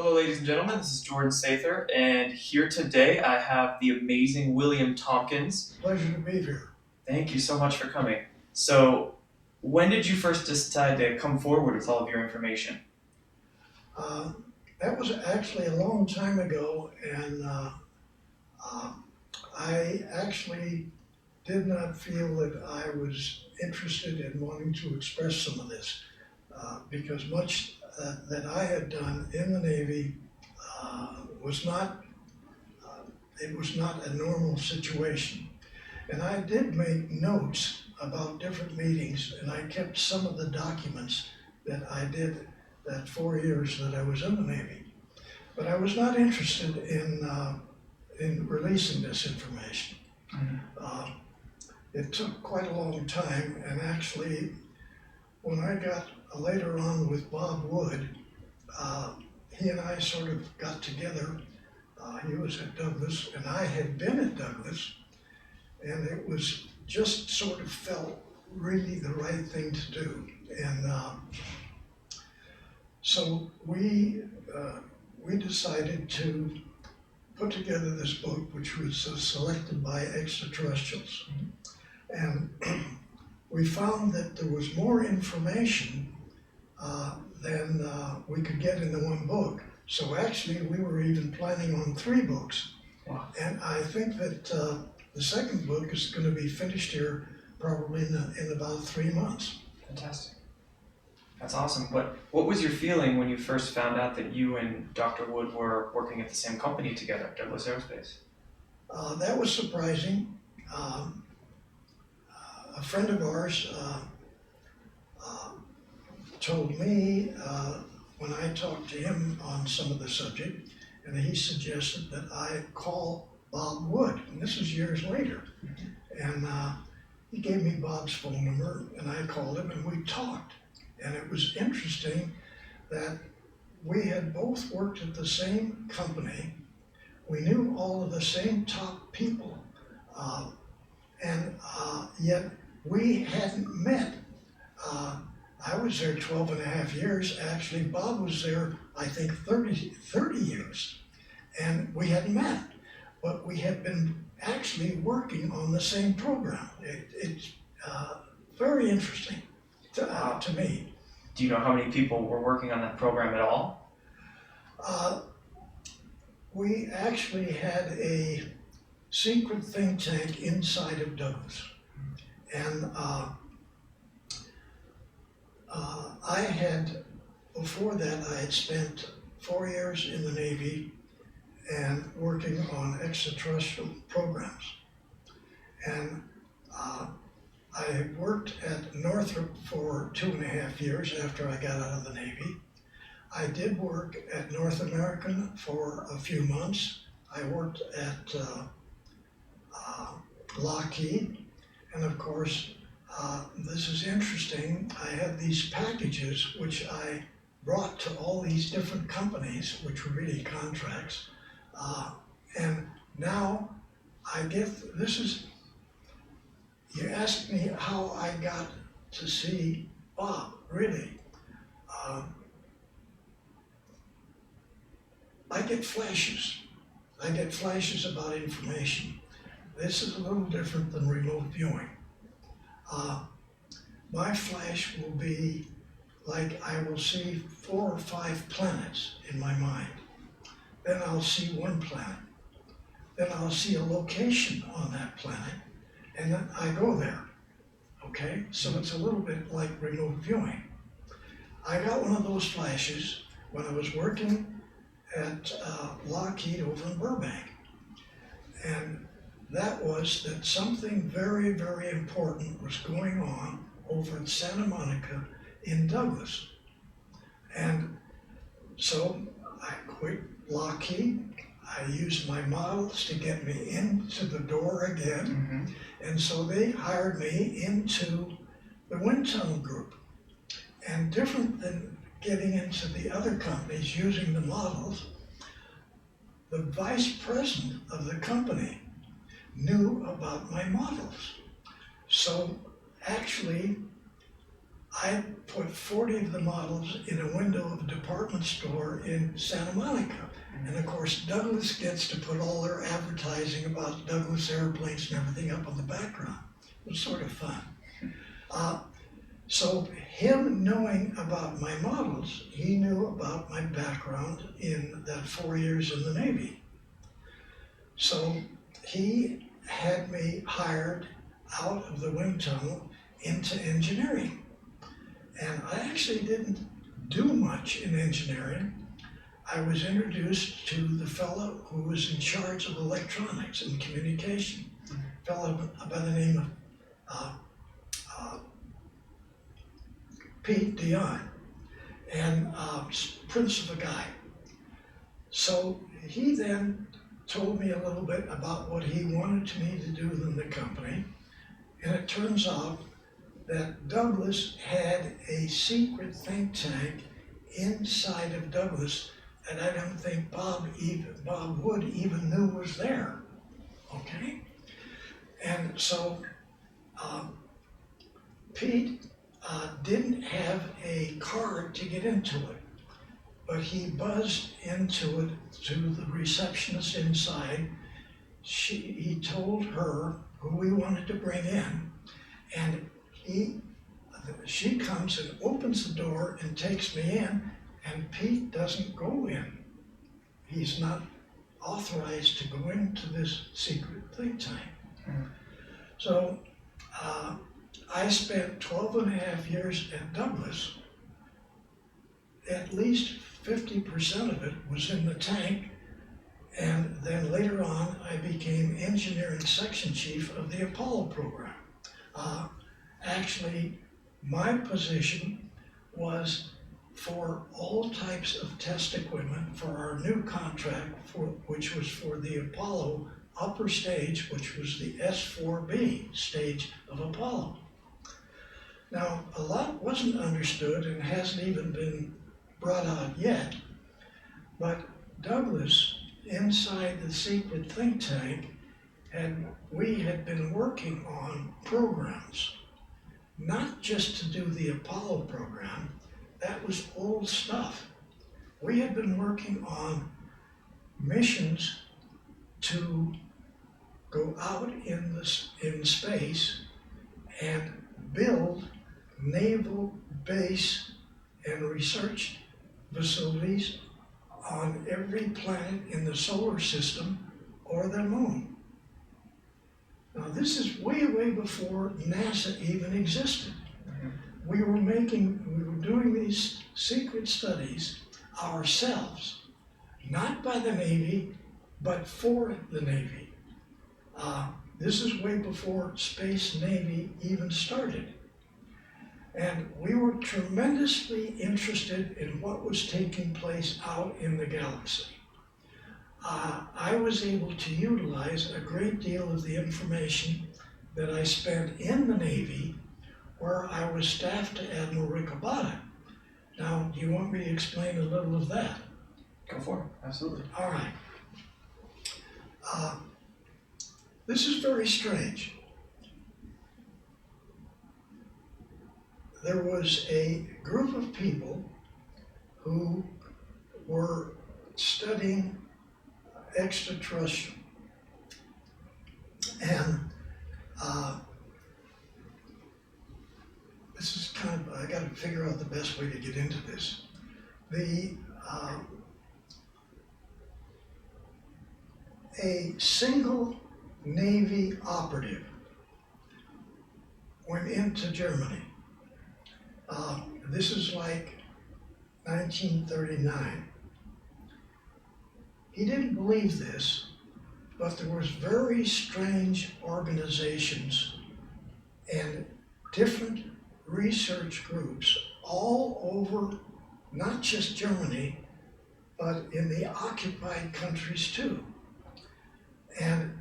Hello, ladies and gentlemen. This is Jordan Sather, and here today I have the amazing William Tompkins. Pleasure to be here. Thank you so much for coming. So, when did you first decide to come forward with all of your information? Uh, that was actually a long time ago, and I actually did not feel that I was interested in wanting to express some of this because much that I had done in the Navy was not it was not a normal situation. And I did make notes about different meetings, and I kept some of the documents that I did that 4 years that I was in the Navy. But I was not interested in releasing this information. Mhm. It took quite a long time, and actually, when I got later on with Bob Wood, he and I sort of got together. He was at Douglas, and I had been at Douglas, and it was just sort of felt really the right thing to do. And so we decided to put together this book, which was selected by extraterrestrials. And we found that there was more information than we could get in the one book. So actually, we were even planning on 3 books. Wow. And I think that the second book is going to be finished here probably in about 3 months. Fantastic. That's awesome. What was your feeling when you first found out that you and Dr. Wood were working at the same company together, Douglas Aerospace? That was surprising. A friend of ours told me when I talked to him on some of the subject, and he suggested that I call Bob Wood, and this was years later. And he gave me Bob's phone number, and I called him, and we talked. And it was interesting that we had both worked at the same company. We knew all of the same top people, and yet we hadn't met. I was there 12 and a half years. Actually, Bob was there, I think, 30 years. And we hadn't met, but we had been actually working on the same program. It's very interesting to me. Do you know how many people were working on that program at all? We actually had a secret think tank inside of Douglas. And I had, before that, I had spent 4 years in the Navy and working on extraterrestrial programs. And I worked at Northrop for 2.5 years after I got out of the Navy. I did work at North American for a few months. I worked at Lockheed, and of course, this is interesting. I had these packages which I brought to all these different companies, which were really contracts. And now I get, this is, you asked me how I got to see Bob, really. I get flashes. I get flashes about information. This is a little different than remote viewing. My flash will be like I will see 4 or 5 planets in my mind. Then I'll see one planet. Then I'll see a location on that planet, and then I go there. Okay? So it's a little bit like remote viewing. I got one of those flashes when I was working at Lockheed over in Burbank. And that was that something very, very important was going on over in Santa Monica in Douglas. And so I quit Lockheed. I used my models to get me into the door again. And so they hired me into the wind tunnel group. And different than getting into the other companies using the models, the vice president of the company knew about my models. So actually, I put 40 of the models in a window of a department store in Santa Monica. And of course, Douglas gets to put all their advertising about Douglas airplanes and everything up on the background. It was sort of fun. So him knowing about my models, he knew about my background in that 4 years in the Navy. So he had me hired out of the wind tunnel into engineering. And I actually didn't do much in engineering. I was introduced to the fellow who was in charge of electronics and communication, a fellow by the name of Pete Dion, and Prince of a guy. So he then told me a little bit about what he wanted me to do in the company, and it turns out that Douglas had a secret think tank inside of Douglas that I don't think Bob Wood even knew was there, okay? And so Pete didn't have a card to get into it, but he buzzed into it to the receptionist inside. He told her who we wanted to bring in, and she comes and opens the door and takes me in, and Pete doesn't go in. He's not authorized to go into this secret think tank. So I spent 12 and a half years at Douglas. At least 50% of it was in the tank, and then later on I became engineering section chief of the Apollo program. Actually, my position was for all types of test equipment for our new contract, which was for the Apollo upper stage, which was the S-4B stage of Apollo. Now, a lot wasn't understood and hasn't even been brought out yet, but Douglas, inside the secret think tank, we had been working on programs, not just to do the Apollo program. That was old stuff. We had been working on missions to go out in space and build naval base and research facilities on every planet in the solar system or the moon. Now this is way, way before NASA even existed. We were doing these secret studies ourselves, not by the Navy, but for the Navy. This is way before Space Navy even started. And we were tremendously interested in what was taking place out in the galaxy. I was able to utilize a great deal of the information that I spent in the Navy, where I was staffed to Admiral Ricobata. Now, do you want me to explain a little of that? Go for it, absolutely. All right. This is very strange. There was a group of people who were studying extraterrestrial. And this is I got to figure out the best way to get into this. A single Navy operative went into Germany. This is like 1939. He didn't believe this, but there was very strange organizations and different research groups all over, not just Germany, but in the occupied countries too. And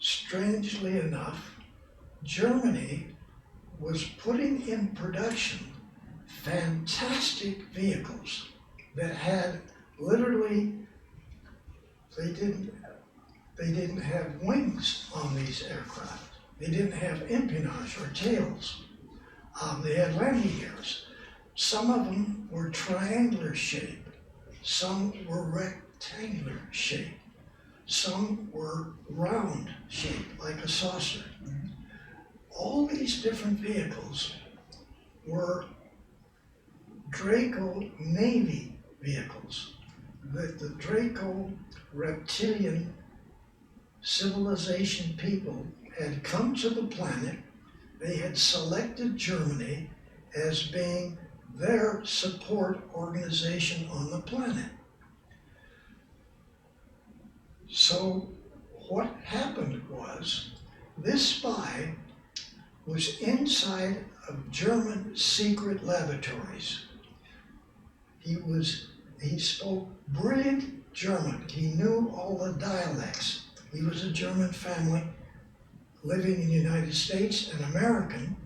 strangely enough, Germany was putting in production fantastic vehicles that had literally, they didn't have wings on these aircraft. They didn't have empennage or tails. They had landing gears. Some of them were triangular shape, some were rectangular shape, some were round shape like a saucer. All these different vehicles were Draco Navy vehicles that the Draco reptilian civilization people had come to the planet. They had selected Germany as being their support organization on the planet. So what happened was this spy was inside of German secret laboratories. He spoke brilliant German. He knew all the dialects. He was a German family living in the United States, an American,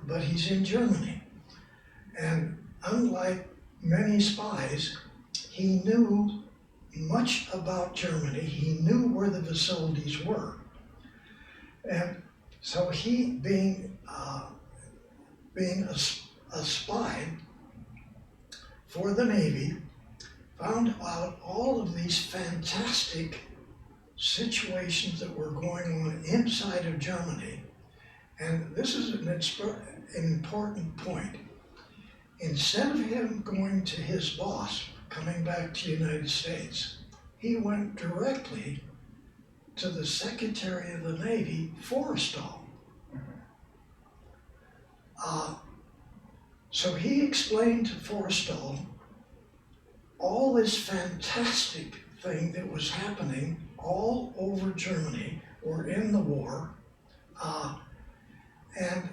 but he's in Germany. And unlike many spies, he knew much about Germany. He knew where the facilities were. And so he, being a spy for the Navy, found out all of these fantastic situations that were going on inside of Germany. And this is an important point. Instead of him going to his boss, coming back to the United States, he went directly to the Secretary of the Navy, Forrestal. So he explained to Forrestal all this fantastic thing that was happening all over Germany or in the war. And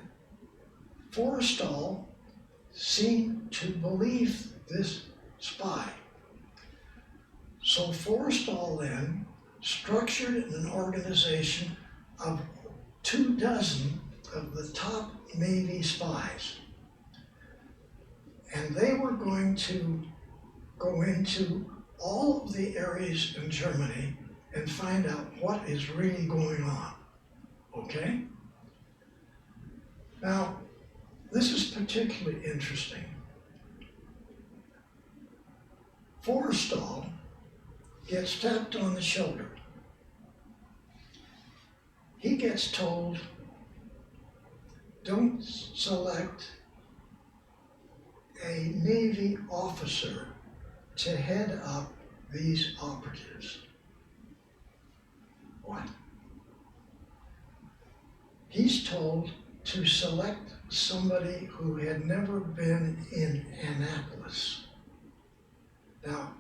Forrestal seemed to believe this spy. So Forrestal then structured an organization of 24 of the top Navy spies. And they were going to go into all of the areas in Germany and find out what is really going on. Okay? Now, this is particularly interesting. Forrestal gets tapped on the shoulder. He gets told, don't select a Navy officer to head up these operatives. What? He's told to select somebody who had never been in Annapolis. Now,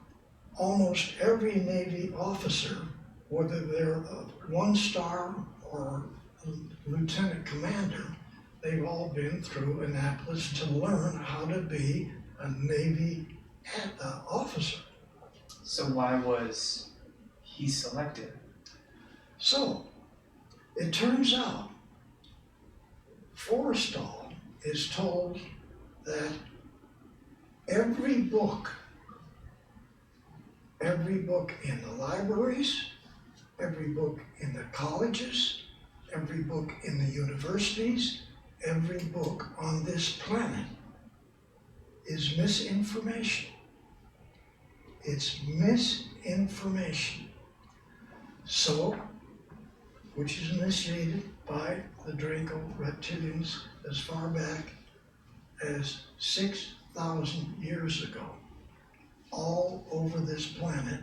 almost every Navy officer, whether they're a 1-star or a lieutenant commander, they've all been through Annapolis to learn how to be a Navy officer. So why was he selected? So, it turns out Forrestal is told that every book in the libraries, every book in the colleges, every book in the universities, every book on this planet is misinformation. It's misinformation. So, which is initiated by the Draco reptilians as far back as 6,000 years ago. All over this planet,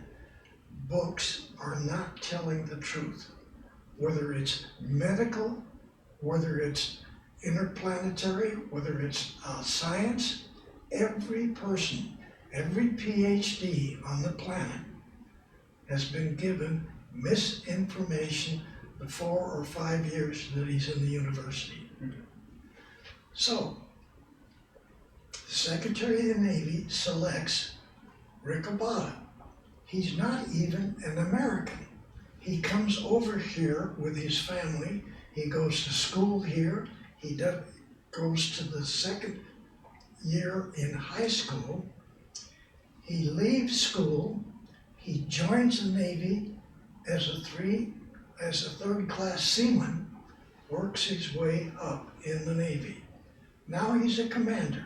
books are not telling the truth. Whether it's medical, whether it's interplanetary, whether it's science, every person, every PhD on the planet has been given misinformation the 4 or 5 years that he's in the university. So, the Secretary of the Navy selects Rick Abada. He's not even an American. He comes over here with his family. He goes to school here. He goes to the second year in high school. He leaves school. He joins the Navy as a third-class seaman, works his way up in the Navy. Now he's a commander.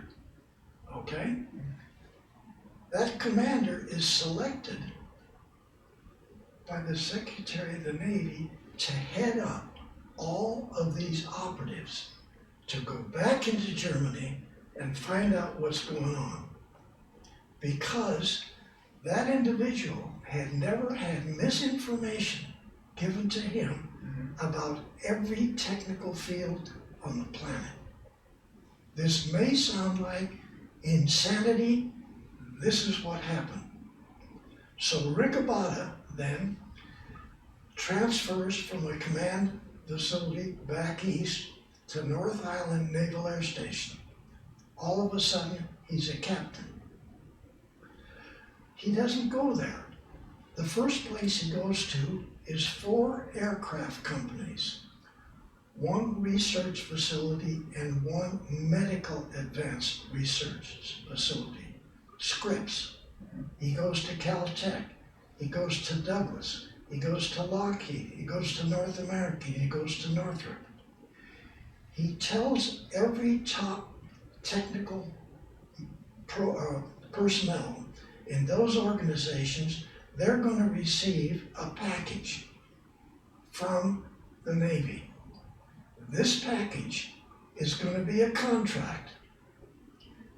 okay? That commander is selected by the Secretary of the Navy to head up all of these operatives to go back into Germany and find out what's going on. Because that individual had never had misinformation given to him about every technical field on the planet. This may sound like insanity. This is what happened. So Ricobata then transfers from a command facility back east to North Island Naval Air Station. All of a sudden, he's a captain. He doesn't go there. The first place he goes to is 4 aircraft companies, 1 research facility, and 1 medical advanced research facility, Scripps. He goes to Caltech, he goes to Douglas, he goes to Lockheed, he goes to North American, he goes to Northrop. He tells every top technical personnel in those organizations they're going to receive a package from the Navy. This package is going to be a contract.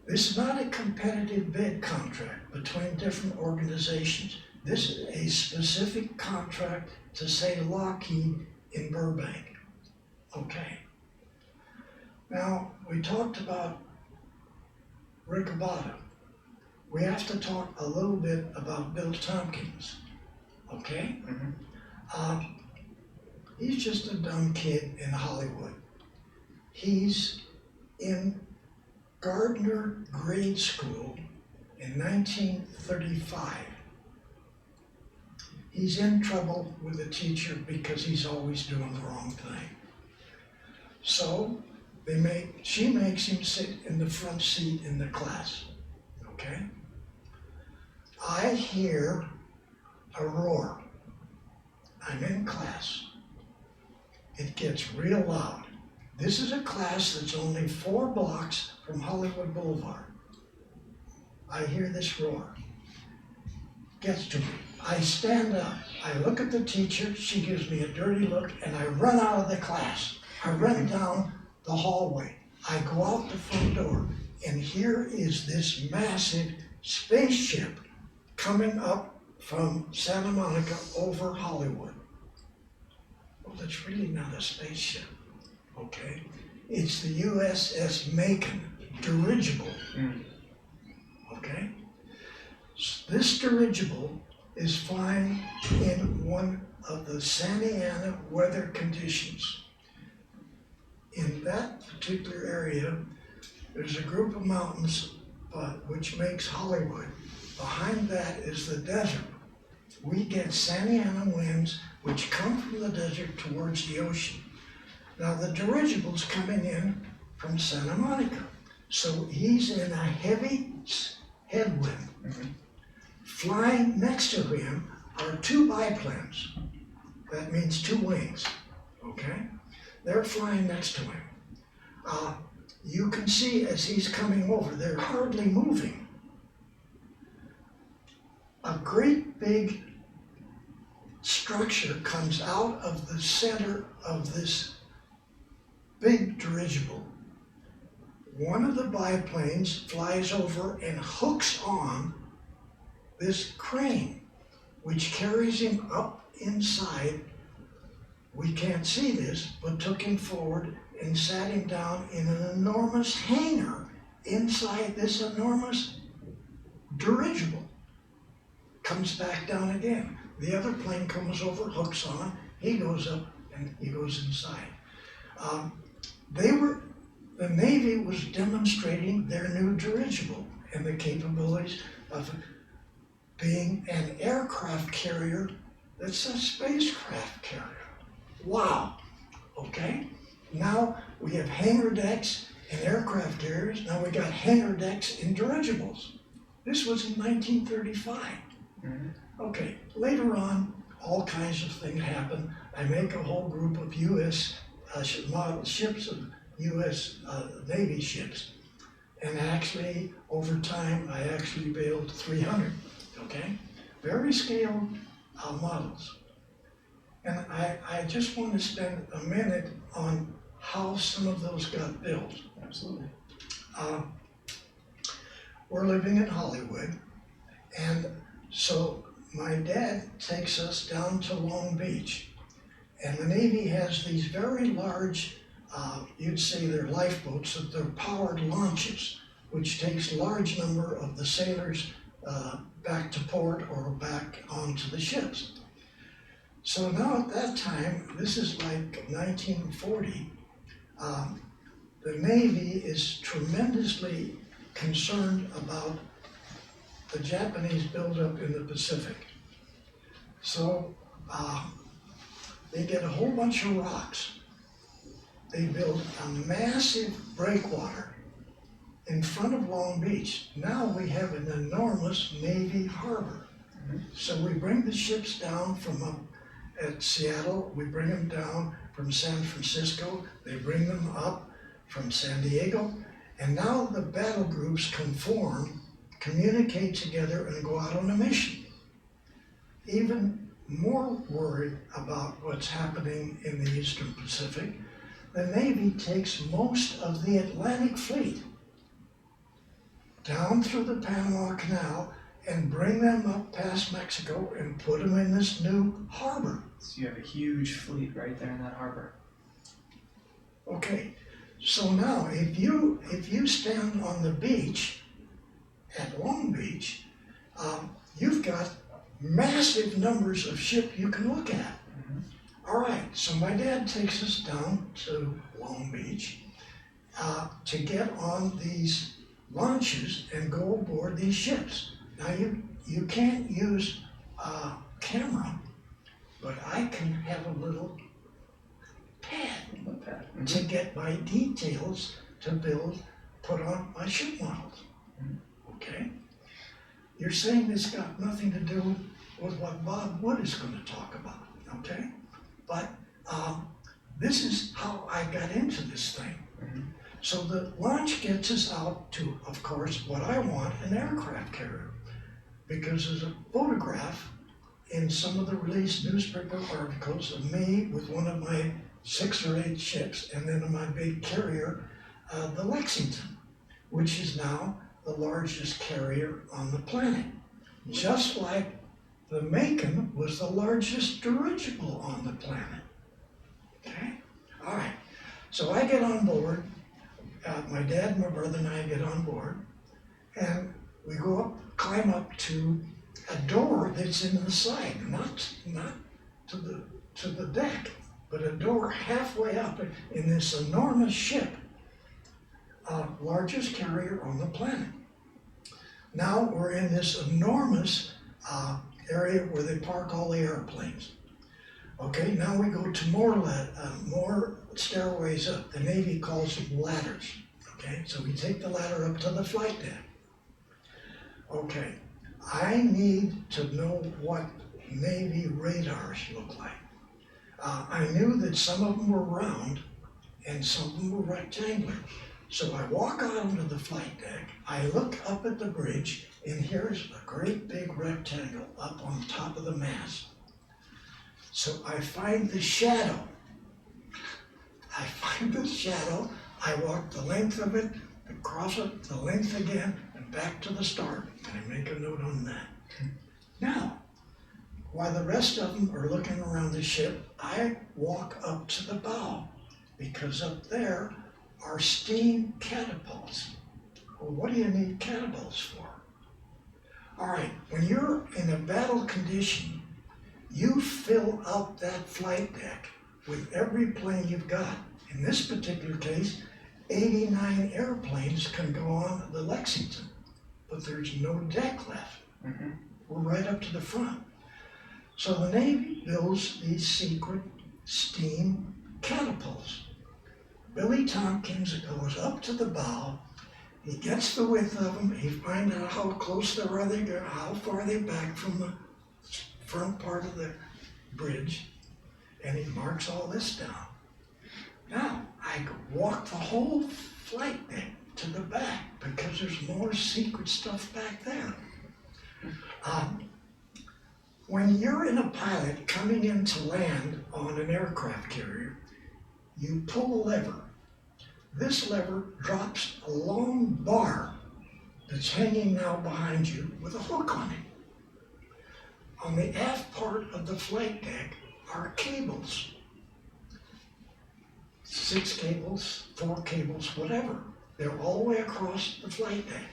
This is not a competitive bid contract between different organizations. This is a specific contract to, say, Lockheed in Burbank. Okay. Now, we talked about Ricobata. We have to talk a little bit about Bill Tompkins, okay? He's just a dumb kid in Hollywood. He's in Gardner grade school in 1935. He's in trouble with the teacher because he's always doing the wrong thing. So she makes him sit in the front seat in the class, okay? I hear a roar. I'm in class. It gets real loud. This is a class that's only 4 blocks from Hollywood Boulevard. I hear this roar. Gets to me. I stand up. I look at the teacher. She gives me a dirty look, and I run out of the class. I run down the hallway. I go out the front door, and here is this massive spaceship coming up from Santa Monica over Hollywood. Well, that's really not a spaceship, okay? It's the USS Macon dirigible, okay? This dirigible is flying in one of the Santa Ana weather conditions. In that particular area, there's a group of mountains which makes Hollywood. Behind that is the desert. We get Santa Ana winds which come from the desert towards the ocean. Now the dirigible's coming in from Santa Monica. So he's in a heavy headwind. Flying next to him are 2 biplanes. That means 2 wings, okay? They're flying next to him. You can see as he's coming over, they're hardly moving. A great big structure comes out of the center of this big dirigible. One of the biplanes flies over and hooks on this crane, which carries him up inside. We can't see this, but took him forward and sat him down in an enormous hangar inside this enormous dirigible. Comes back down again. The other plane comes over, hooks on, he goes up, and he goes inside. The Navy was demonstrating their new dirigible and the capabilities of being an aircraft carrier that's a spacecraft carrier. Wow, okay? Now we have hangar decks in aircraft carriers, now we got hangar decks in dirigibles. This was in 1935. Okay, later on, all kinds of things happen. I make a whole group of U.S. Model ships, of U.S. Navy ships. And actually, over time, I actually built 300, okay? Very scaled models. And I just want to spend a minute on how some of those got built. Absolutely. We're living in Hollywood, and so my dad takes us down to Long Beach. And the Navy has these very large, you'd say they're lifeboats, that they're powered launches, which takes large number of the sailors back to port or back onto the ships. So now at that time, this is like 1940, the Navy is tremendously concerned about the Japanese buildup in the Pacific. So they get a whole bunch of rocks. They build a massive breakwater in front of Long Beach. Now we have an enormous Navy harbor. So we bring the ships down from up at Seattle, we bring them down from San Francisco, they bring them up from San Diego, and now the battle groups can form, communicate together, and go out on a mission. Even more worried about what's happening in the Eastern Pacific, the Navy takes most of the Atlantic Fleet down through the Panama Canal and bring them up past Mexico and put them in this new harbor. So you have a huge fleet right there in that harbor. Okay, so now if you stand on the beach at Long Beach, you've got massive numbers of ships you can look at. All right, so my dad takes us down to Long Beach to get on these launches and go aboard these ships. Now you can't use a camera, but I can have a little pad to get my details to put on my ship models. Okay? You're saying this got nothing to do with what Bob Wood is going to talk about, okay? But this is how I got into this thing. So the launch gets us out to, of course, what I want, an aircraft carrier. Because there's a photograph in some of the released newspaper articles of me with one of my 6 or 8 ships, and then my big carrier, the Lexington, which is now the largest carrier on the planet. Just like the Macon was the largest dirigible on the planet. Okay? All right. So I get on board. My dad, my brother, and I get on board, and we go up, climb up to a door that's in the side, not to the deck, but a door halfway up in this enormous ship, largest carrier on the planet. Now we're in this enormous area where they park all the airplanes. Okay, now we go to more stairways up. The Navy calls them ladders. Okay, so we take the ladder up to the flight deck. Okay, I need to know what Navy radars look like. I knew that some of them were round and some of them were rectangular. So I walk out onto the flight deck, I look up at the bridge, and here's a great big rectangle up on top of the mast. So I find the shadow. I walk the length of it, across it, the length again, and back to the start. And I make a note on that. Now, while the rest of them are looking around the ship, I walk up to the bow, because up there are steam catapults. Well, what do you need catapults for? All right, when you're in a battle condition, you fill up that flight deck with every plane you've got. In this particular case, 89 airplanes can go on the Lexington, but there's no deck left. We're right up to the front. So the Navy builds these secret steam catapults. Billy Tompkins goes up to the bow, he gets the width of them, he finds out how close they are, how far they're back from the front part of the bridge, and he marks all this down. Now, I walk the whole flight deck to the back, because there's more secret stuff back there. When you're in a pilot coming in to land on an aircraft carrier, you pull a lever. This lever drops a long bar that's hanging now behind you with a hook on it. On the aft part of the flight deck are cables. 6 cables, 4 cables, whatever. They're all the way across the flight deck.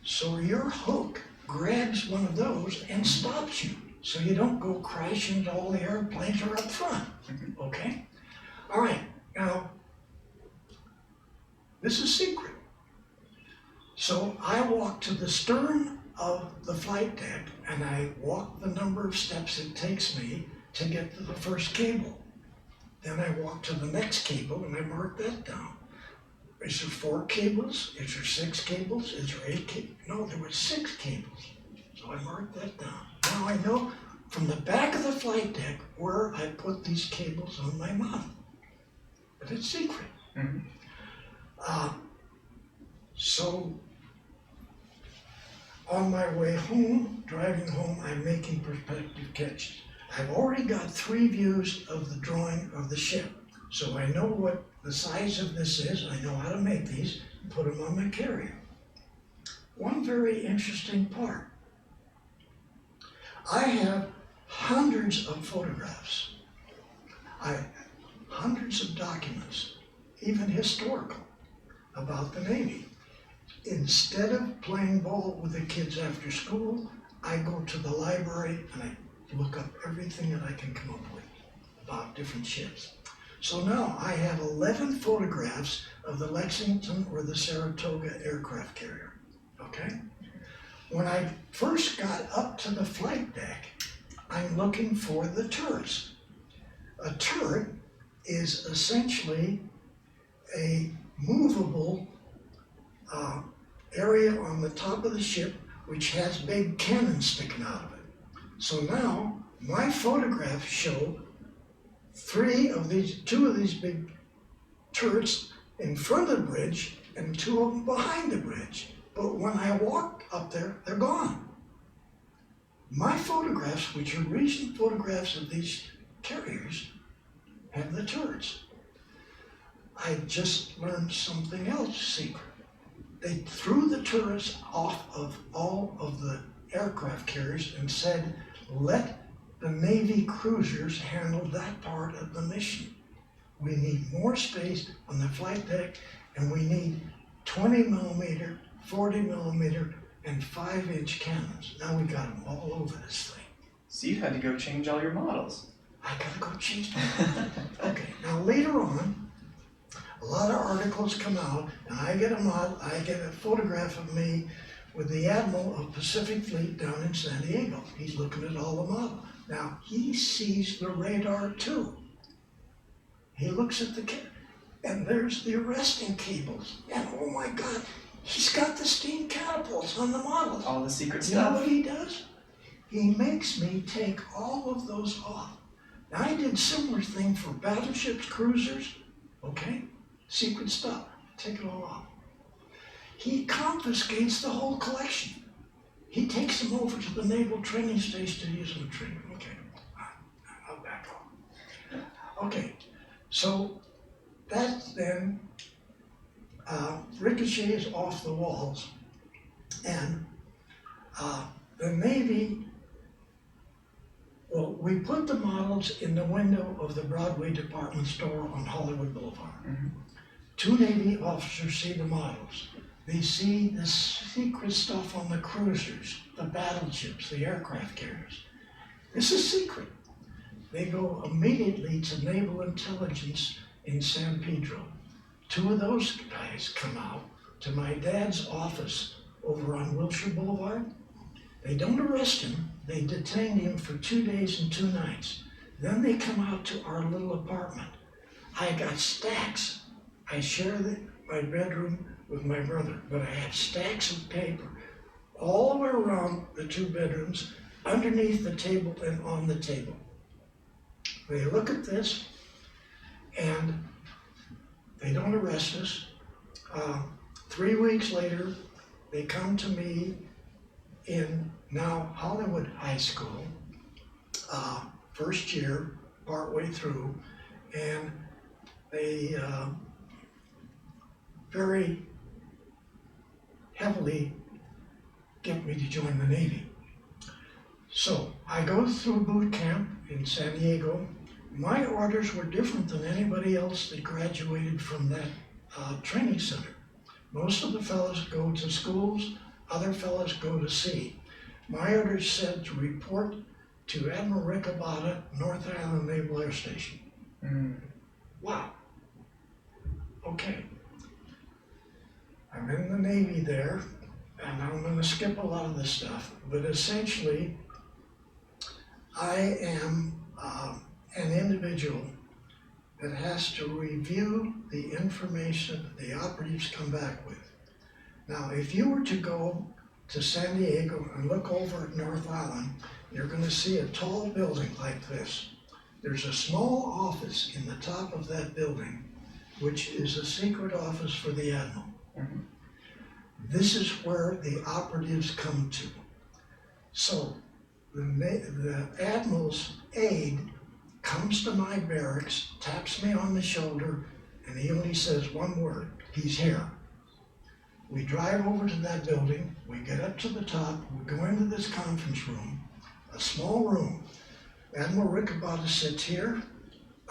So your hook grabs one of those and stops you, so you don't go crashing into all the airplanes are up front, okay? All right, now, this is secret. So I walk to the stern of the flight deck and I walk the number of steps it takes me to get to the first cable. Then I walk to the next cable and I mark that down. Is there 4 cables? Is there 6 cables? Is there 8 cables? No, there were 6 cables. So I marked that down. Now I know from the back of the flight deck where I put these cables on my model. But it's secret. Mm-hmm. So on my way home, driving home, I'm making perspective catches. I've already got 3 views of the drawing of the ship. So I know what the size of this is. I know how to make these and put them on my carrier. One very interesting part. I have hundreds of photographs. Hundreds of documents, even historical, about the Navy. Instead of playing ball with the kids after school, I go to the library and I look up everything that I can come up with about different ships. So now I have 11 photographs of the Lexington or the Saratoga aircraft carrier, okay? When I first got up to the flight deck, I'm looking for the turrets. A turret is essentially a movable area on the top of the ship which has big cannons sticking out of it. So now my photographs show 2 of these big turrets in front of the bridge and 2 of them behind the bridge. But when I walk up there, they're gone. My photographs, which are recent photographs of these carriers, have the turrets. I just learned something else secret. They threw the turrets off of all of the aircraft carriers and said, let the Navy cruisers handle that part of the mission. We need more space on the flight deck, and we need 20 millimeter, 40 millimeter, and 5-inch cannons. Now we got them all over this thing. So you had to go change all your models. I gotta go change them. Okay, now later on, a lot of articles come out, and I get a photograph of me with the Admiral of Pacific Fleet down in San Diego. He's looking at all the models. Now, he sees the radar too. He looks at and there's the arresting cables. And oh my God, he's got the steam catapults on the models. All the secret You know stuff. what he does? He makes me take all of those off. Now, I did similar thing for battleships, cruisers, okay? Secret stuff, take it all off. He confiscates the whole collection. He takes them over to the Naval Training Station to use them in training. Okay, I'll back off. Okay, so that then ricochets off the walls, and the Navy, well, we put the models in the window of the Broadway department store on Hollywood Boulevard. Mm-hmm. 2 Navy officers see the models. They see the secret stuff on the cruisers, the battleships, the aircraft carriers. This is secret. They go immediately to Naval Intelligence in San Pedro. 2 of those guys come out to my dad's office over on Wilshire Boulevard. They don't arrest him. They detain him for 2 days and 2 nights. Then they come out to our little apartment. I got stacks. I share my bedroom with my brother, but I have stacks of paper all the way around the 2 bedrooms, underneath the table and on the table. They look at this, and they don't arrest us. 3 weeks later, They come to me in now Hollywood High School, first year, partway through, and they very heavily get me to join the Navy. So I go through boot camp in San Diego. My orders were different than anybody else that graduated from that training center. Most of the fellows go to schools, other fellows go to sea. My orders said to report to Admiral Ricabata, North Island Naval Air Station. Wow. Okay. I'm in the Navy there, and I'm going to skip a lot of this stuff, but essentially, I am an individual that has to review the information the operatives come back with. Now, if you were to go to San Diego and look over at North Island, you're going to see a tall building like this. There's a small office in the top of that building, which is a secret office for the Admiral. This is where the operatives come to. So the Admiral's aide comes to my barracks, taps me on the shoulder, and he only says one word: he's here. We drive over to that building, we get up to the top, we go into this conference room, a small room. Admiral Ricabata sits here,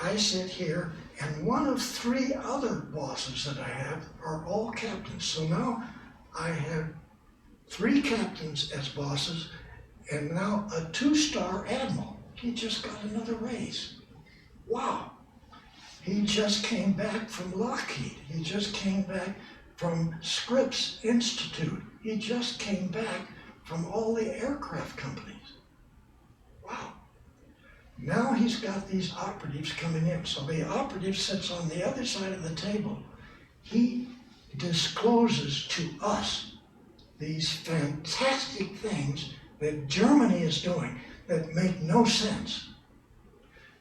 I sit here, and one of 3 other bosses that I have are all captains. So now I have 3 captains as bosses, and now a 2-star admiral. He just got another raise. Wow. He just came back from Lockheed. He just came back from Scripps Institute. He just came back from all the aircraft companies. Wow. Now he's got these operatives coming in. So the operative sits on the other side of the table. He discloses to us these fantastic things that Germany is doing that make no sense.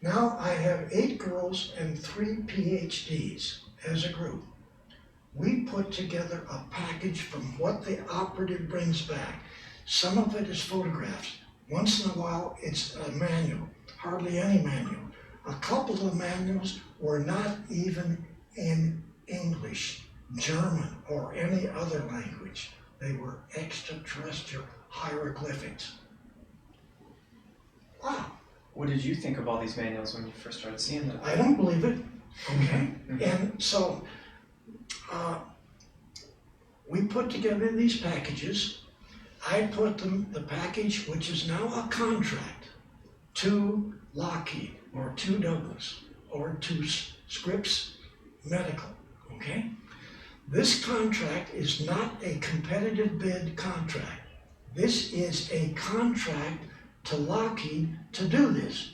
Now I have 8 girls and 3 PhDs as a group. We put together a package from what the operative brings back. Some of it is photographs. Once in a while, it's a manual, hardly any manual. A couple of manuals were not even in English, German, or any other language. They were extraterrestrial hieroglyphics. Wow. What did you think of all these manuals when you first started seeing them? I don't believe it, okay? And so, we put together these packages. I put the package, which is now a contract, to Lockheed, or to Douglas, or to Scripps Medical, okay? This contract is not a competitive bid contract. This is a contract to Lockheed to do this,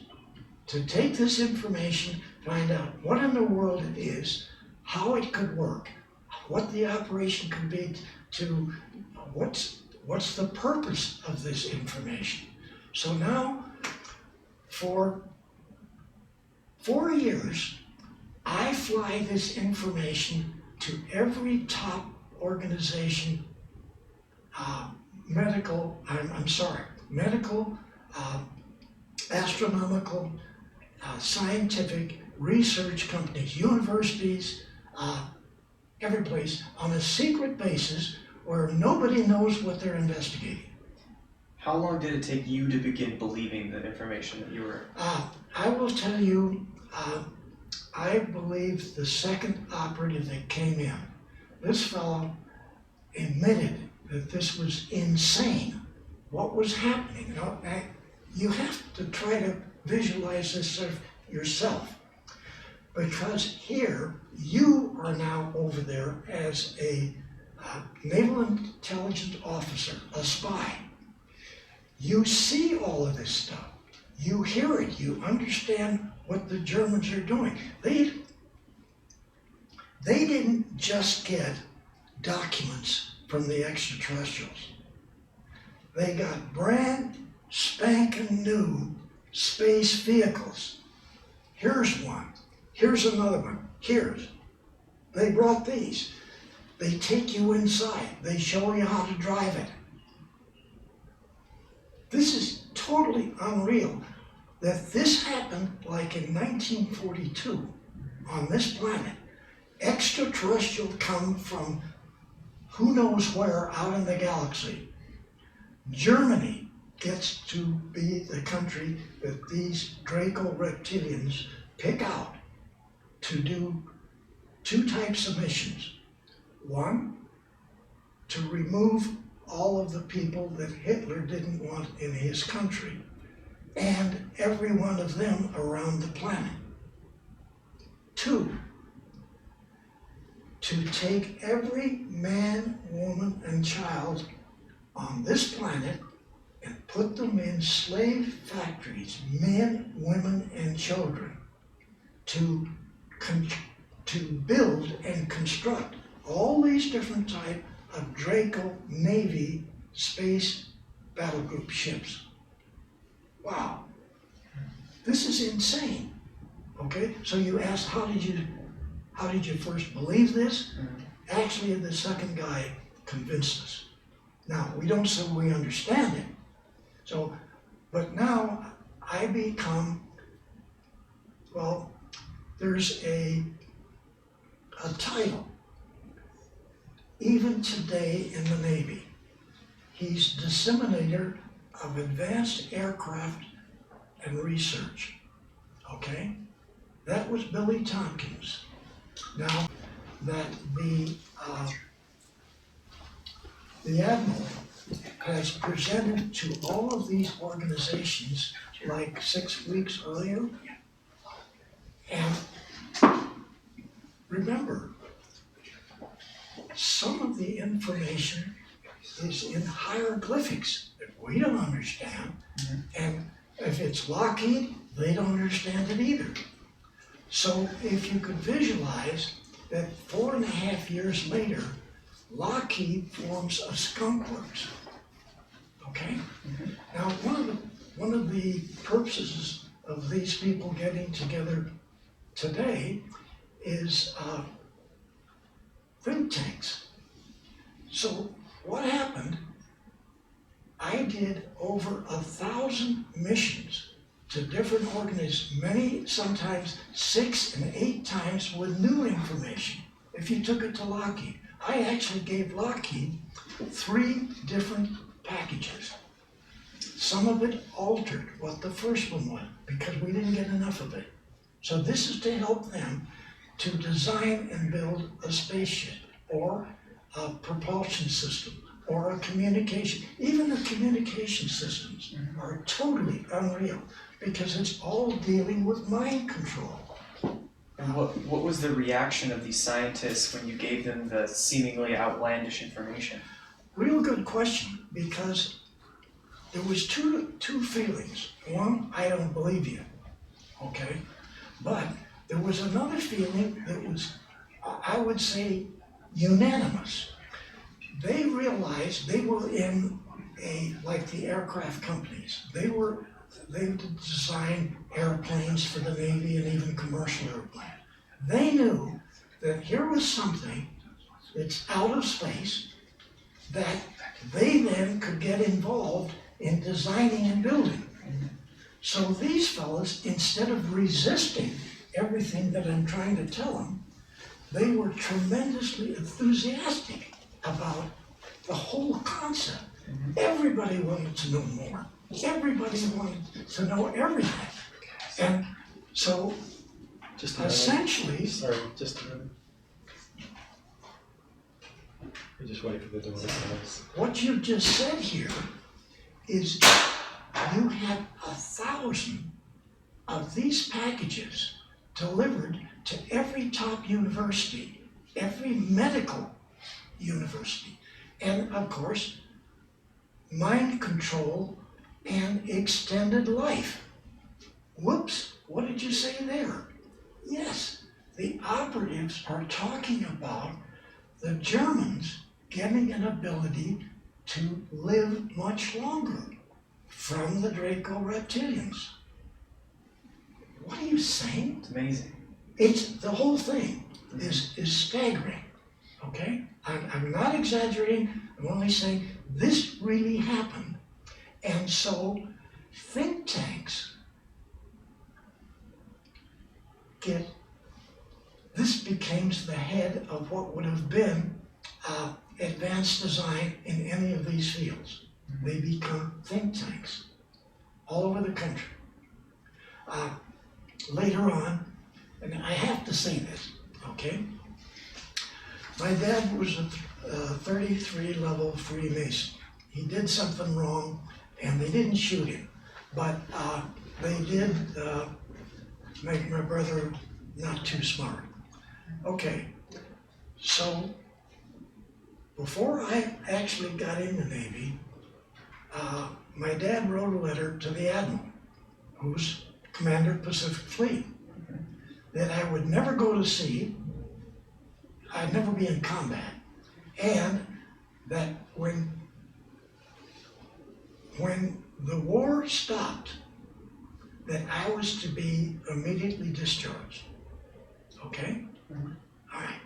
to take this information, find out what in the world it is, how it could work, what the operation could be, to what's the purpose of this information. So now, for 4 years, I fly this information to every top organization, medical, astronomical, scientific, research companies, universities, every place, on a secret basis where nobody knows what they're investigating. How long did it take you to begin believing the information that you were... I will tell you, I believe the second operative that came in, this fellow admitted that this was insane, what was happening. You know, you have to try to visualize this yourself, because here you are now over there as a Naval Intelligence officer, a spy. You see all of this stuff. You hear it. You understand what the Germans are doing. They didn't just get documents from the extraterrestrials. They got brand spanking new space vehicles. Here's one. Here's another one. They brought these. They take you inside. They show you how to drive it. This is totally unreal that this happened like in 1942 on this planet. Extraterrestrial come from who knows where out in the galaxy. Germany gets to be the country that these Draco reptilians pick out to do two types of missions. One, to remove all of the people that Hitler didn't want in his country, and every one of them around the planet. Two, to take every man, woman, and child on this planet and put them in slave factories, men, women, and children, to build and construct all these different types of Draco Navy space battle group ships. Wow, this is insane. Okay, so you asked, how did you first believe this? Actually, the second guy convinced us. Now, we don't say we understand it. So, but now I become, well, there's a title, even today in the Navy. He's disseminator of advanced aircraft and research, okay? That was Billy Tompkins. Now, that the Admiral has presented to all of these organizations like 6 weeks earlier. And remember, some of the information is in hieroglyphics that we don't understand. And if it's Lockheed, they don't understand it either. So if you could visualize that 4.5 years later, Lockheed forms a skunk works. Okay? Now, one of the purposes of these people getting together today is think tanks. So what happened? I did over 1,000 missions to different organisms, many sometimes 6 and 8 times with new information. If you took it to Lockheed, I actually gave Lockheed 3 different packages. Some of it altered what the first one was because we didn't get enough of it. So this is to help them to design and build a spaceship or a propulsion system or a communication. Even the communication systems are totally unreal because it's all dealing with mind control. And what was the reaction of these scientists when you gave them the seemingly outlandish information? Real good question, because there was two feelings. One, I don't believe you, okay? But there was another feeling that was, I would say, unanimous. They realized they were in like the aircraft companies. They designed airplanes for the Navy and even commercial airplanes. They knew that here was something that's out of space that they then could get involved in designing and building. So these fellas, instead of resisting everything that I'm trying to tell them, they were tremendously enthusiastic about the whole concept. Everybody wanted to know more. Everybody wanted to know everything. And so, essentially... Sorry, just a minute. We just wait for the door to close. What you just said here is you had 1,000 of these packages delivered to every top university, every medical university, and of course, mind control and extended life. Whoops, what did you say there? Yes, the operatives are talking about the Germans getting an ability to live much longer from the Draco reptilians. What are you saying? It's amazing. It's the whole thing is staggering, okay? I'm not exaggerating, I'm only saying this really happened. And so think tanks this becomes the head of what would have been advanced design in any of these fields. They become think tanks all over the country. Later on, and I have to say this, okay? My dad was a 33 level Freemason. He did something wrong and they didn't shoot him, but they did make my brother not too smart. Okay, so before I actually got in the Navy, my dad wrote a letter to the Admiral, who's Commander of Pacific Fleet, that I would never go to sea, I'd never be in combat, and that when the war stopped, that I was to be immediately discharged. Okay? All right.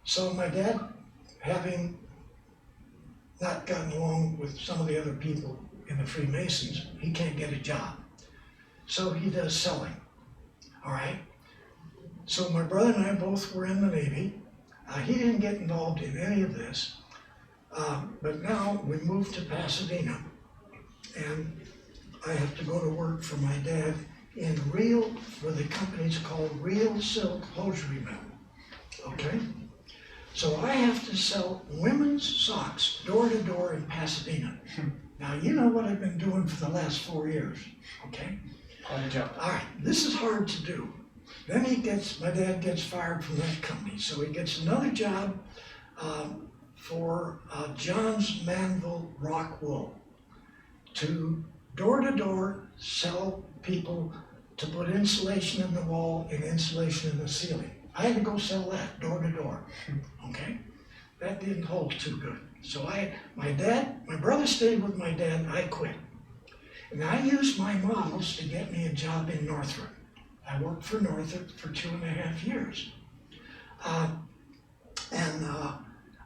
So my dad, having not gotten along with some of the other people in the Freemasons, he can't get a job. So he does selling. All right? So my brother and I both were in the Navy. He didn't get involved in any of this. But now we moved to Pasadena, and I have to go to work for my dad in for the company's called Real Silk Hosiery Mill. Okay? So I have to sell women's socks door to door in Pasadena. Now you know what I've been doing for the last 4 years. Okay? Quite a jump. All right, this is hard to do. Then my dad gets fired from that company, so he gets another job for John's Manville Rock Wool to door sell people to put insulation in the wall and insulation in the ceiling. I had to go sell that door to door, okay? That didn't hold too good. So my brother stayed with my dad, I quit. And I used my models to get me a job in Northrop. I worked for Northrop for 2.5 years.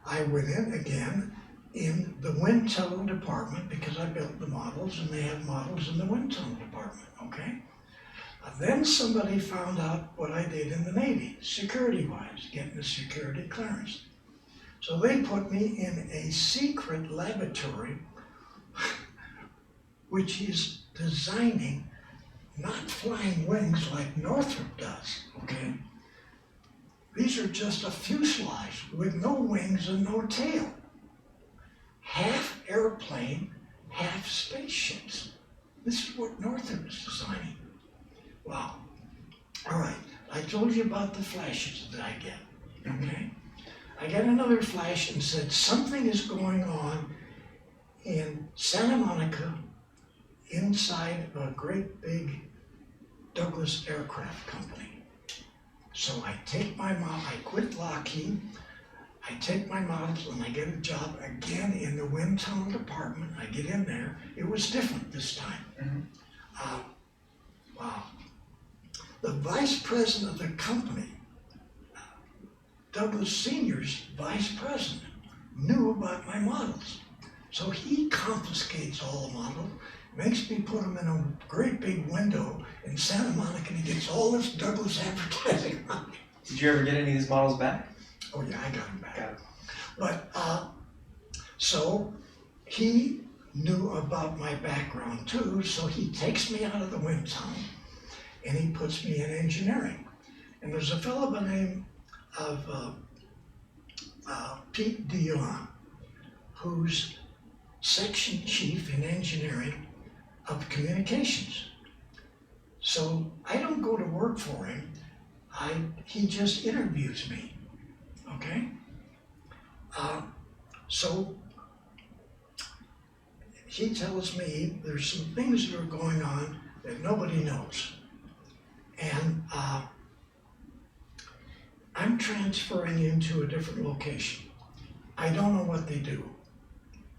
I went in again in the wind tunnel department because I built the models and they have models in the wind tunnel department, okay? Then somebody found out what I did in the Navy, security-wise, getting a security clearance. So they put me in a secret laboratory which is designing not flying wings like Northrop does, okay? These are just a fuselage with no wings and no tail. Half airplane, half spaceships. This is what Northrop is designing. Wow. All right, I told you about the flashes that I get, okay? I got another flash and said something is going on in Santa Monica inside a great big Douglas aircraft company. So I quit Lockheed, I take my models and I get a job again in the wind tunnel department. I get in there. It was different this time. Wow. The vice president of the company, Douglas Sr.'s vice president, knew about my models. So he confiscates all the models, makes me put them in a great big window in Santa Monica, and he gets all this Douglas advertising on it. Did you ever get any of these models back? Oh yeah, I got them back. Got it. But, so he knew about my background too, so he takes me out of the wind tunnel and he puts me in engineering. And there's a fellow by the name of Pete Dion, who's section chief in engineering of communications. So I don't go to work for him, he just interviews me, okay? So he tells me there's some things that are going on that nobody knows. And I'm transferring into a different location. I don't know what they do,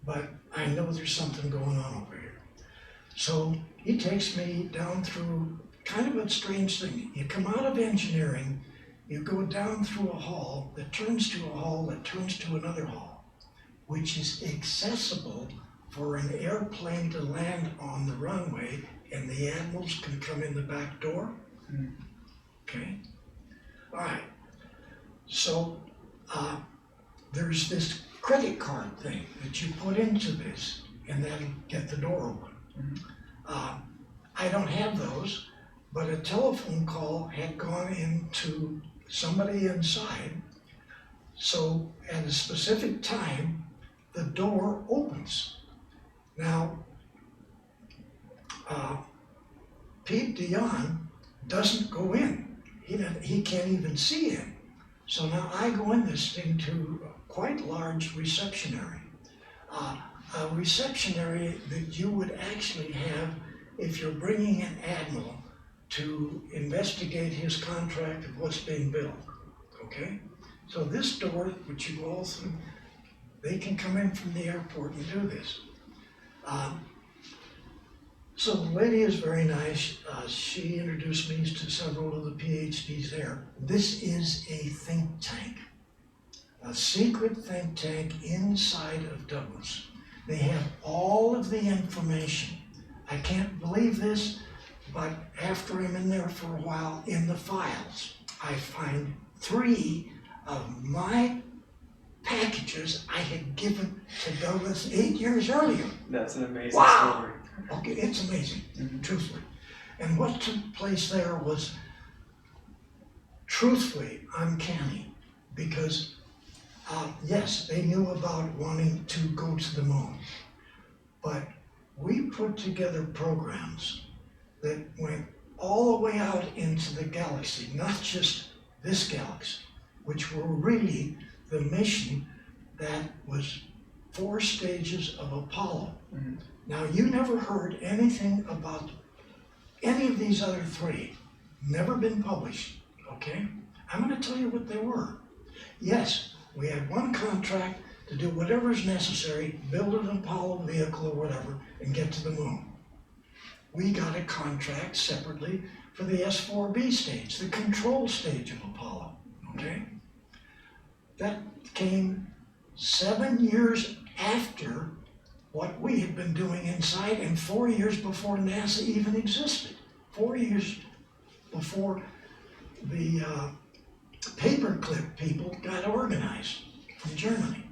but I know there's something going on over here. So he takes me down through kind of a strange thing. You come out of engineering you go down through a hall that turns to a hall that turns to another hall, which is accessible for an airplane to land on the runway, and the admirals can come in the back door. Okay? All right. So there's this credit card thing that you put into this, and that'll get the door open. I don't have those, but a telephone call had gone into somebody inside. So at a specific time, the door opens. Now, Pete Dion doesn't go in. He can't even see in. So now I go in this thing to a quite large reception area. A reception area that you would actually have if you're bringing an admiral to investigate his contract of what's being built, okay? So this door, which you go all through, they can come in from the airport and do this. So the lady is very nice. She introduced me to several of the PhDs there. This is a think tank, a secret think tank inside of Douglas. They have all of the information. I can't believe this, but after I'm in there for a while, in the files, I find 3 of my packages I had given to Douglas 8 years earlier. That's an amazing Wow. story. Okay, it's amazing, truthfully. And what took place there was truthfully uncanny, because yes, they knew about wanting to go to the moon, but we put together programs that went all the way out into the galaxy, not just this galaxy, which were really the mission that was 4 stages of Apollo. Now, you never heard anything about any of these other 3, never been published, okay? I'm going to tell you what they were. Yes, we had one contract to do whatever is necessary, build an Apollo vehicle or whatever, and get to the moon. We got a contract separately for the S4B stage, the control stage of Apollo, okay? That came 7 years after what we had been doing inside, and 4 years before NASA even existed. 4 years before the paperclip people got organized from Germany.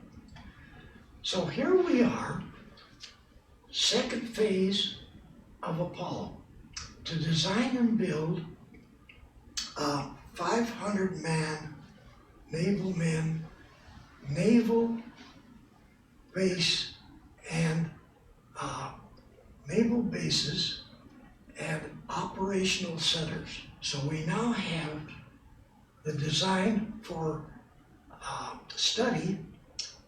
So here we are, second phase of Apollo, to design and build a 500-man naval base and naval bases and operational centers. So we now have the design for study,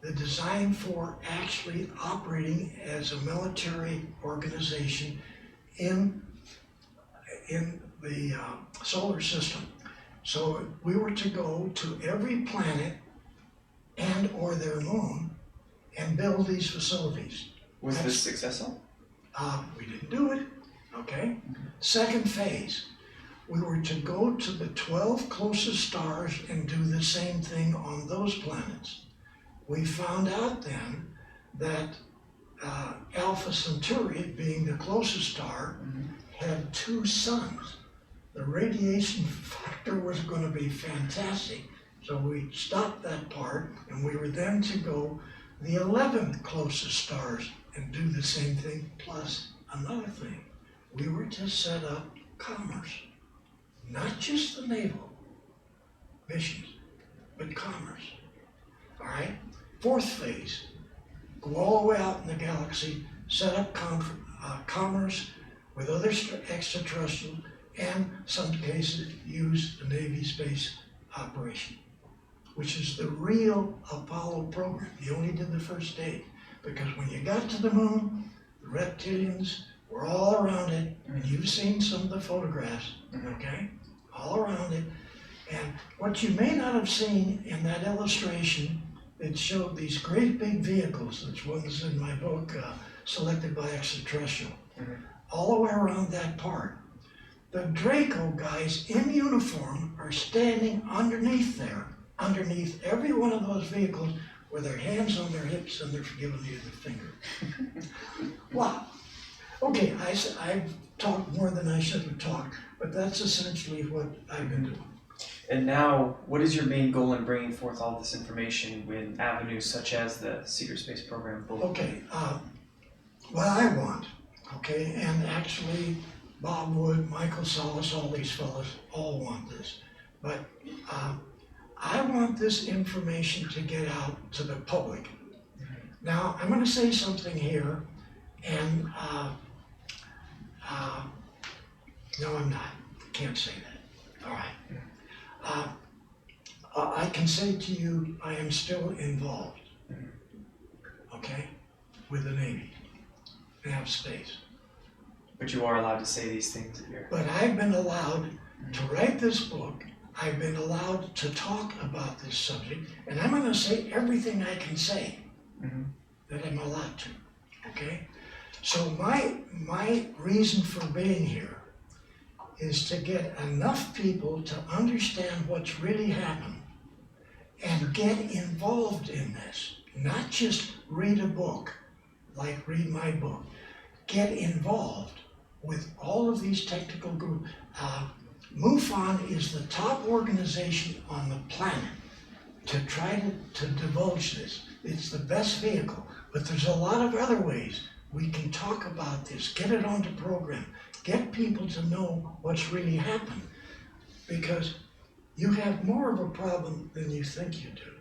the design for actually operating as a military organization in the solar system. So we were to go to every planet and or their moon and build these facilities. Was this successful? We didn't do it, okay? Second phase, we were to go to the 12 closest stars and do the same thing on those planets. We found out then that Alpha Centauri, being the closest star, had 2 suns. The radiation factor was going to be fantastic, so we stopped that part, and we were then to go the 11 closest stars and do the same thing, plus another thing. We were to set up commerce, not just the naval missions, but commerce. All right? 4th phase, go all the way out in the galaxy, set up commerce with other extraterrestrials, and some cases use the Navy space operation, which is the real Apollo program. You only did the first stage, because when you got to the moon, the reptilians were all around it, and you've seen some of the photographs, okay? All around it. And what you may not have seen in that illustration, it showed these great big vehicles, which one's in my book, Selected by Extraterrestrial, all the way around that part. The Draco guys in uniform are standing underneath there, underneath every one of those vehicles with their hands on their hips and they're giving you the finger. Wow. Okay, I've talked more than I should have talked, but that's essentially what I've been doing. And now, what is your main goal in bringing forth all this information with avenues such as the Secret Space Program book? Okay, what I want, okay, and actually Bob Wood, Michael Solis, all these fellas all want this, but I want this information to get out to the public. Now, I'm going to say something here, and no, I'm not. Can't say that. All right. I can say to you, I am still involved, okay, with the Navy, Nav Space. But you are allowed to say these things here. But I've been allowed to write this book. I've been allowed to talk about this subject, and I'm going to say everything I can say that I'm allowed to, okay? So my reason for being here is to get enough people to understand what's really happened and get involved in this. Not just read a book, like read my book. Get involved with all of these technical groups. MUFON is the top organization on the planet to try to divulge this. It's the best vehicle, but there's a lot of other ways we can talk about this, get it onto program, get people to know what's really happened, because you have more of a problem than you think you do.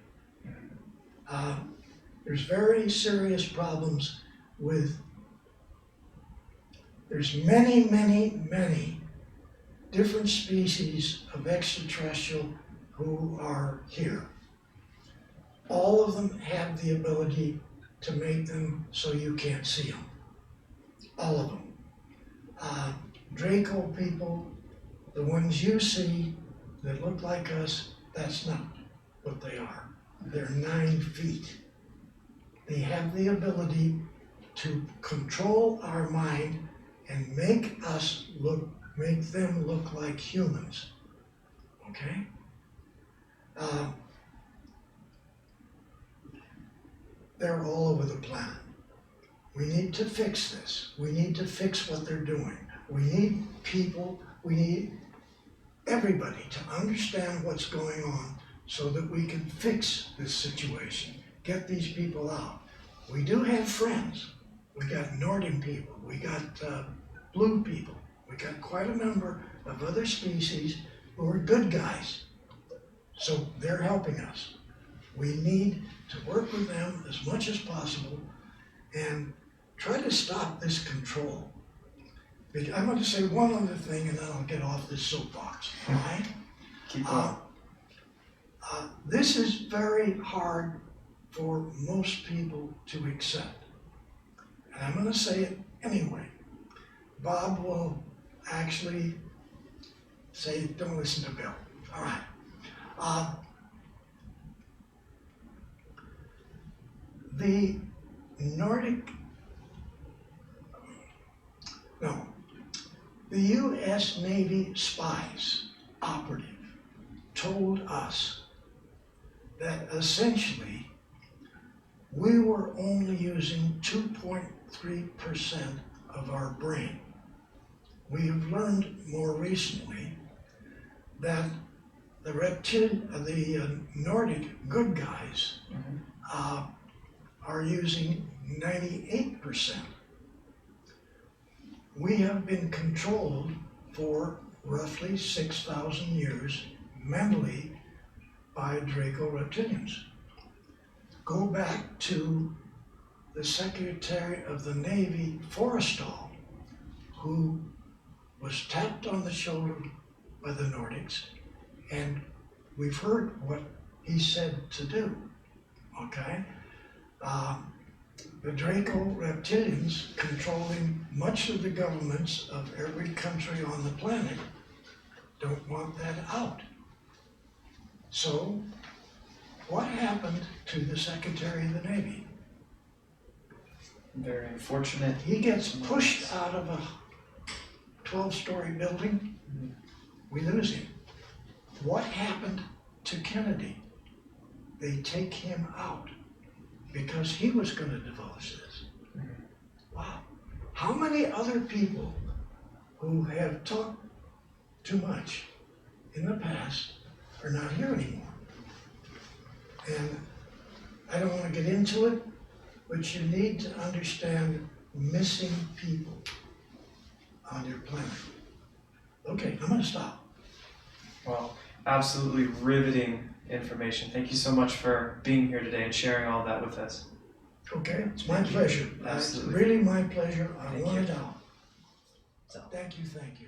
There's very serious problems with, there's many different species of extraterrestrial who are here. All of them have the ability to make them so you can't see them. All of them. Draco people, the ones you see that look like us, that's not what they are. They're 9 feet. They have the ability to control our mind and make them look like humans. Okay? They're all over the planet. We need to fix this. We need to fix what they're doing. We need people, we need everybody to understand what's going on so that we can fix this situation, get these people out. We do have friends. We got Northern people, we got blue people, we got quite a number of other species who are good guys. So they're helping us. We need to work with them as much as possible and try to stop this control. I'm going to say one other thing and then I'll get off this soapbox, all right? Keep going. This is very hard for most people to accept. And I'm going to say it anyway. Bob will actually say, don't listen to Bill. All right. The U.S. Navy spies operative told us that essentially we were only using 2.3% of our brain. We have learned more recently that the Nordic good guys are using 98%. We have been controlled for roughly 6,000 years mentally by Draco reptilians. Go back to the Secretary of the Navy, Forrestal, who was tapped on the shoulder by the Nordics, and we've heard what he said to do, okay? The Draco reptilians controlling much of the governments of every country on the planet don't want that out. So, what happened to the Secretary of the Navy? Very unfortunate. He gets pushed out of 12-story building, Mhm. we lose him. What happened to Kennedy? They take him out because he was going to divulge this. Mhm. Wow. How many other people who have talked too much in the past are not here anymore? And I don't want to get into it, but you need to understand missing people on your planet. Okay, I'm going to stop. Well, absolutely riveting information. Thank you so much for being here today and sharing all that with us. Okay, it's my pleasure. Absolutely. It's really my pleasure. I Thank want you. it out. So. Thank you, thank you.